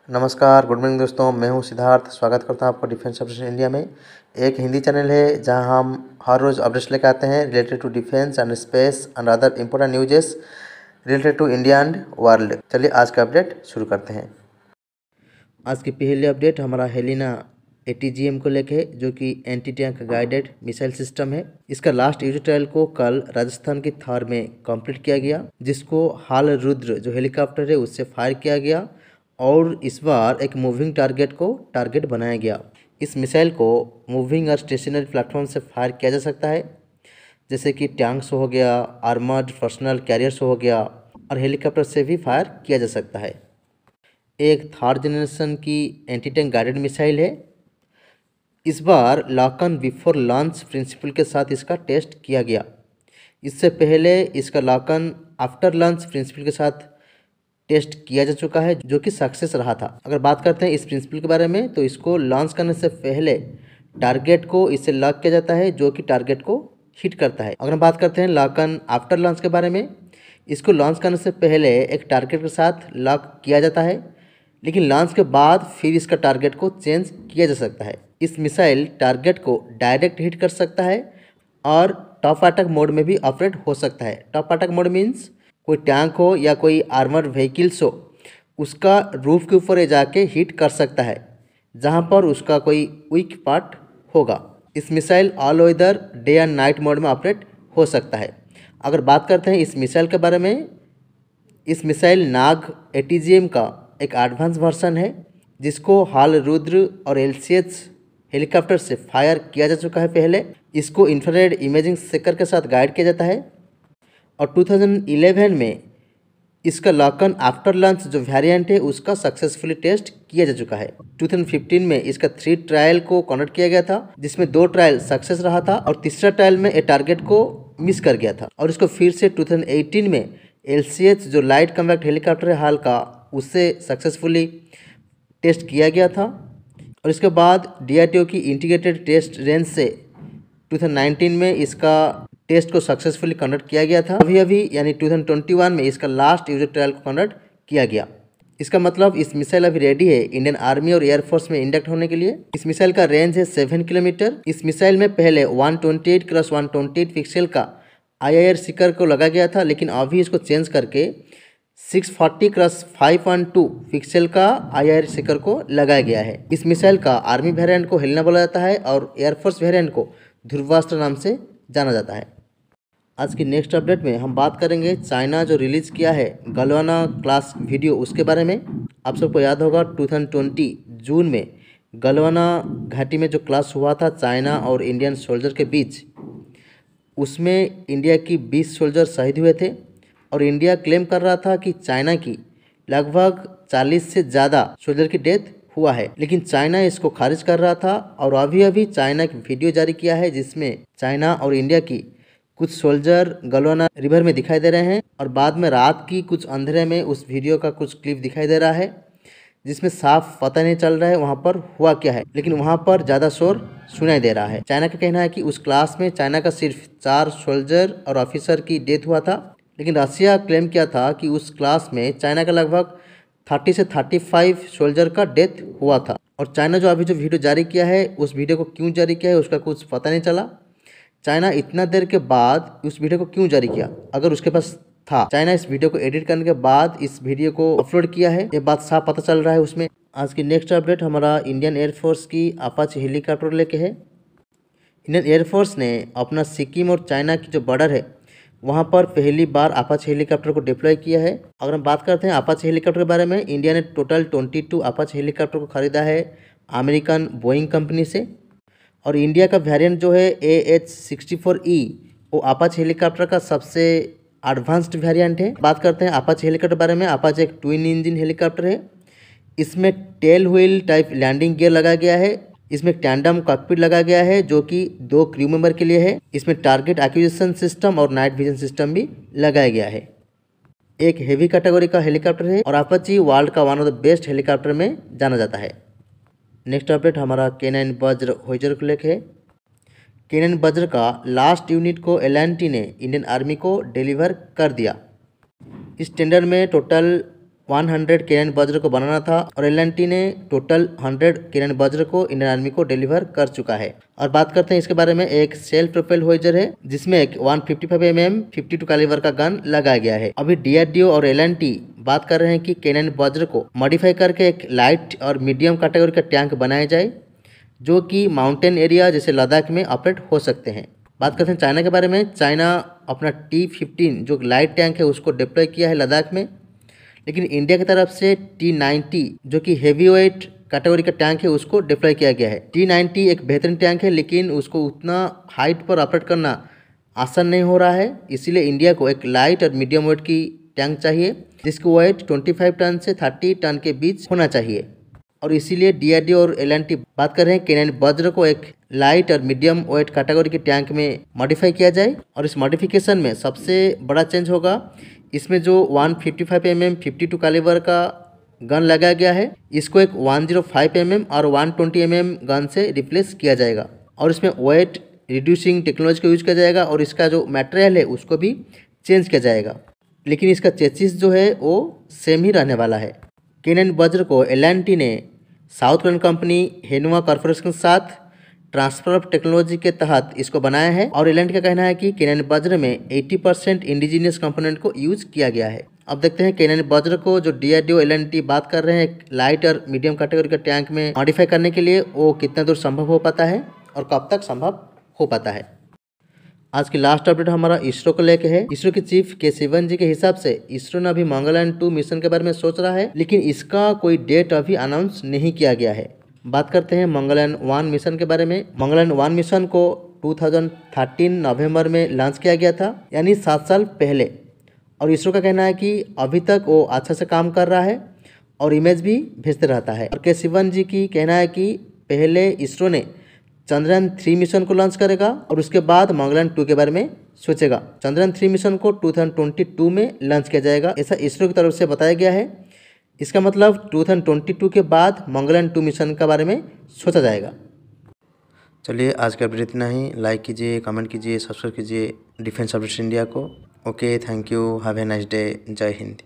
नमस्कार, good morning दोस्तों। मैं हूं सिद्धार्थ। स्वागत करता हूं आपका डिफेंस ऑपरेशन इंडिया में। एक हिंदी चैनल है जहां हम हर रोज़ अपडेट्स लेकर आते हैं related to defence and space and other important newses related to India and world. चलिए आज का अपडेट शुरू करते हैं। आज की पहली अपडेट हमारा हेलिना ATGM को लेके है, जो कि anti tank guided missile system है। इसका लास्ट यूजर ट्रायल को कल राजस्थान की थार में कंप्लीट किया गया, जिसको हाल रुद्र जो हेलीकॉप्टर है उससे फायर किया गया और इस बार एक मूविंग टारगेट को टारगेट बनाया गया। इस मिसाइल को मूविंग और स्टेशनरी प्लेटफॉर्म से फायर किया जा सकता है, जैसे कि टैंक्स हो गया, आर्मर्ड पर्सनल कैरियर्स हो गया और हेलीकॉप्टर से भी फायर किया जा सकता है। एक थर्ड जनरेशन की एंटी टैंक गाइडेड मिसाइल है। इस बार lock on before launch principle के साथ इसका टेस्ट किया गया। इससे पहले इसका lock on after launch principle के साथ टेस्ट किया जा चुका है, जो कि सक्सेस रहा था। अगर बात करते हैं इस प्रिंसिपल के बारे में, तो इसको लॉन्च करने से पहले टारगेट को इससे लॉक किया जाता है, जो कि टारगेट को हिट करता है। अगर हम बात करते हैं लॉक ऑन आफ्टर लॉन्च के बारे में, इसको लॉन्च करने से पहले एक टारगेट के साथ लॉक किया जाता है, लेकिन लॉन्च के बाद फिर इसका टारगेट को चेंज किया जा सकता है। इस मिसाइल टारगेट को डायरेक्ट हिट कर सकता है और टॉप अटैक मोड में भी ऑपरेट हो सकता है। टॉप अटैक मोड मीन्स कोई टैंक हो या कोई आर्मर्ड व्हीकल्स हो, उसका रूफ के ऊपर जाके हिट कर सकता है जहां पर उसका कोई वीक पार्ट होगा। इस missile all weather day and night mode में ऑपरेट हो सकता है। अगर बात करते हैं इस मिसाइल के बारे में, इस मिसाइल नाग ATGM का एक एडवांस वर्सन है, जिसको हाल रुद्र और LCH हेलीकॉप्टर से फायर किया जा चुका है। पहले इसको इंफ्रारेड इमेजिंग सेकर के साथ गाइड किया जाता है और 2011 में इसका लॉक ऑन आफ्टर लॉन्च जो वेरिएंट है उसका सक्सेसफुली टेस्ट किया जा चुका है। 2015 में इसका 3 ट्रायल को कंडक्ट किया गया था, जिसमें 2 ट्रायल सक्सेस रहा था और तीसरा ट्रायल में ए टारगेट को मिस कर गया था। और इसको फिर से 2018 में LCH जो लाइट कॉम्बैट हेलीकॉप्टर है हाल का, उससे सक्सेसफुली टेस्ट किया गया था। और इसके बाद DRDO की इंटीग्रेटेड टेस्ट रेंज से 2019 में इसका टेस्ट को सक्सेसफुली कंडक्ट किया गया था। अभी यानी 2021 में इसका लास्ट यूजर ट्रायल को कंडक्ट किया गया। इसका मतलब इस मिसाइल अभी रेडी है इंडियन आर्मी और एयरफोर्स में इंडक्ट होने के लिए। इस मिसाइल का रेंज है 7 किलोमीटर। इस मिसाइल में पहले 128x128 पिक्सल का IIR सीकर को लगा गया था, लेकिन अभी इसको चेंज करके 640x512 पिक्सल का IIR सीकर को लगाया गया है। इस मिसाइल का आर्मी वेरिएंट को हेलिना बोला जाता है और एयरफोर्स वेरिएंट को ध्रुवास्त्र नाम से जाना जाता है। आज की नेक्स्ट अपडेट में हम बात करेंगे चाइना जो रिलीज़ किया है गलवाना क्लास वीडियो, उसके बारे में। आप सबको याद होगा 2020 जून में गलवाना घाटी में जो क्लास हुआ था चाइना और इंडियन सोल्जर के बीच, उसमें इंडिया की 20 सोल्जर शहीद हुए थे और इंडिया क्लेम कर रहा था कि चाइना की लगभग 40 से ज़्यादा सोल्जर की डेथ हुआ है, लेकिन चाइना इसको खारिज कर रहा था। और अभी चाइना एक वीडियो जारी किया है जिसमें चाइना और इंडिया की कुछ सोल्जर गलवाना रिवर में दिखाई दे रहे हैं और बाद में रात की कुछ अंधेरे में उस वीडियो का कुछ क्लिप दिखाई दे रहा है, जिसमें साफ पता नहीं चल रहा है वहाँ पर हुआ क्या है, लेकिन वहाँ पर ज़्यादा शोर सुनाई दे रहा है। चाइना का कहना है कि उस क्लास में चाइना का सिर्फ 4 सोल्जर और ऑफिसर की डेथ हुआ था, लेकिन रसिया क्लेम किया था कि उस क्लास में चाइना का लगभग 30 से 35 सोल्जर का डेथ हुआ था। और चाइना जो अभी जो वीडियो जारी किया है, उस वीडियो को क्यों जारी किया है उसका कुछ पता नहीं चला। चाइना इतना देर के बाद उस वीडियो को क्यों जारी किया, अगर उसके पास था। चाइना इस वीडियो को एडिट करने के बाद इस वीडियो को अपलोड किया है, ये बात साफ पता चल रहा है उसमें। आज की नेक्स्ट अपडेट हमारा इंडियन एयरफोर्स की अपाचे हेलीकॉप्टर लेके है। इंडियन एयरफोर्स ने अपना सिक्किम और चाइना की जो बॉर्डर है वहाँ पर पहली बार अपाचे हेलीकॉप्टर को डिप्लॉय किया है। अगर हम बात करते हैं अपाचे हेलीकॉप्टर के बारे में, इंडिया ने टोटल 22 अपाचे हेलीकॉप्टर को खरीदा है अमेरिकन बोइंग कंपनी से। और इंडिया का वेरिएंट जो है AH-64E वो अपाचे हेलीकॉप्टर का सबसे एडवांस्ड वेरिएंट है। बात करते हैं अपाचे हेलीकॉप्टर के बारे में। अपाचे एक ट्विन इंजन हेलीकॉप्टर है। इसमें tail wheel type landing gear लगाया गया है। इसमें टैंडम कॉकपिट लगा गया है जो कि 2 क्रू मेंबर के लिए है। इसमें टारगेट एक्विजिशन सिस्टम और नाइट विजन सिस्टम भी लगाया गया है। एक हेवी कैटेगरी का हेलीकॉप्टर है और अपाचे वर्ल्ड का one of the best helicopter में जाना जाता है। नेक्स्ट अपडेट हमारा K9 वज्र होइजर को लेके है। K9 वज्र का लास्ट यूनिट को L&T ने इंडियन आर्मी को डिलीवर कर दिया। इस टेंडर में टोटल 100 केनन वज्र को बनाना था और एल&टी ने टोटल 100 केनन वज्र को इंडियन आर्मी को डिलीवर कर चुका है। और बात करते हैं इसके बारे में, एक सेल्फ प्रोपेल्ड होइजर है जिसमें एक 155 mm 52 कैलिबर का गन लगाया गया है। अभी डीआरडीओ और एल&टी बात कर रहे हैं कि केनन वज्र को मॉडिफाई करके एक लाइट और मीडियम कैटेगरी का टैंक बनाया जाए जो कि माउंटेन एरिया जैसे लद्दाख में ऑपरेट हो सकते हैं। बात करते हैं चाइना के बारे में। चाइना अपना T-15 जो लाइट टैंक है उसको डिप्लॉय किया है लद्दाख में, लेकिन इंडिया की तरफ से T-90 जो कि हेवी वेट कैटेगरी का टैंक है उसको डिप्लॉय किया गया है। T-90 एक बेहतरीन टैंक है लेकिन उसको उतना हाइट पर ऑपरेट करना आसान नहीं हो रहा है, इसीलिए इंडिया को एक लाइट और मीडियम वेट की टैंक चाहिए जिसकी वेट 25 टन से 30 टन के बीच होना चाहिए। और इसीलिए डीआरडीओ और एल&टी बात कर रहे हैं केनन वज्र को एक लाइट और मीडियम वेट कैटेगरी के टैंक में मॉडिफाई किया जाए। और इस मॉडिफिकेशन में सबसे बड़ा चेंज होगा, इसमें जो 155 mm 52 कैलिबर का गन लगाया गया है इसको एक 105 mm और 120 mm गन से रिप्लेस किया जाएगा। और इसमें वेट रिड्यूसिंग टेक्नोलॉजी का यूज किया जाएगा और इसका जो मटेरियल है उसको भी चेंज किया जाएगा, लेकिन इसका चेसिस जो है वो सेम ही रहने वाला है। केनन वज्र को एल&टी ने साउथ कोरियन कंपनी हेनुआ कॉर्पोरेशन के साथ ट्रांसफर ऑफ टेक्नोलॉजी के तहत इसको बनाया है। और एल&टी का कहना है कि केनन वज्र में 80% इंडिजीनियस कंपोनेंट को यूज किया गया है। अब देखते हैं केनन वज्र को जो डीआरडीओ एल&टी बात कर रहे हैं लाइट और मीडियम कैटेगरी के टैंक में मॉडिफाई करने के लिए वो कितना दूर संभव हो पाता है और कब तक संभव हो पाता है। आज की लास्ट अपडेट हमारा इसरो को लेके है। इसरो के चीफ के सिवन जी के हिसाब से इसरो ने अभी मंगलयान 2 मिशन के बारे में सोच रहा है, लेकिन इसका कोई डेट अभी अनाउंस नहीं किया गया है। बात करते हैं मंगलयान 1 मिशन के बारे में। मंगलयान 1 मिशन को 2013 नवंबर में लॉन्च किया गया था, यानी 7 साल पहले। और इसरो का कहना है कि अभी तक वो अच्छा से काम कर रहा है और इमेज भी भेजते रहता है। और के सिवन जी की कहना है कि पहले इसरो ने चंद्रयान 3 मिशन को लॉन्च करेगा और उसके बाद मंगलयान 2 के बारे में सोचेगा। चंद्रयान 3 मिशन को 2022 में लॉन्च किया जाएगा, ऐसा इसरो की तरफ से बताया गया है। इसका मतलब 2022 के बाद मंगलयान 2 मिशन के बारे में सोचा जाएगा। चलिए आज का अपडेट इतना ही। लाइक कीजिए, कमेंट कीजिए, सब्सक्राइब कीजिए डिफेंस अपडेट्स इंडिया को। Okay, thank you, have a nice day, जय हिंद।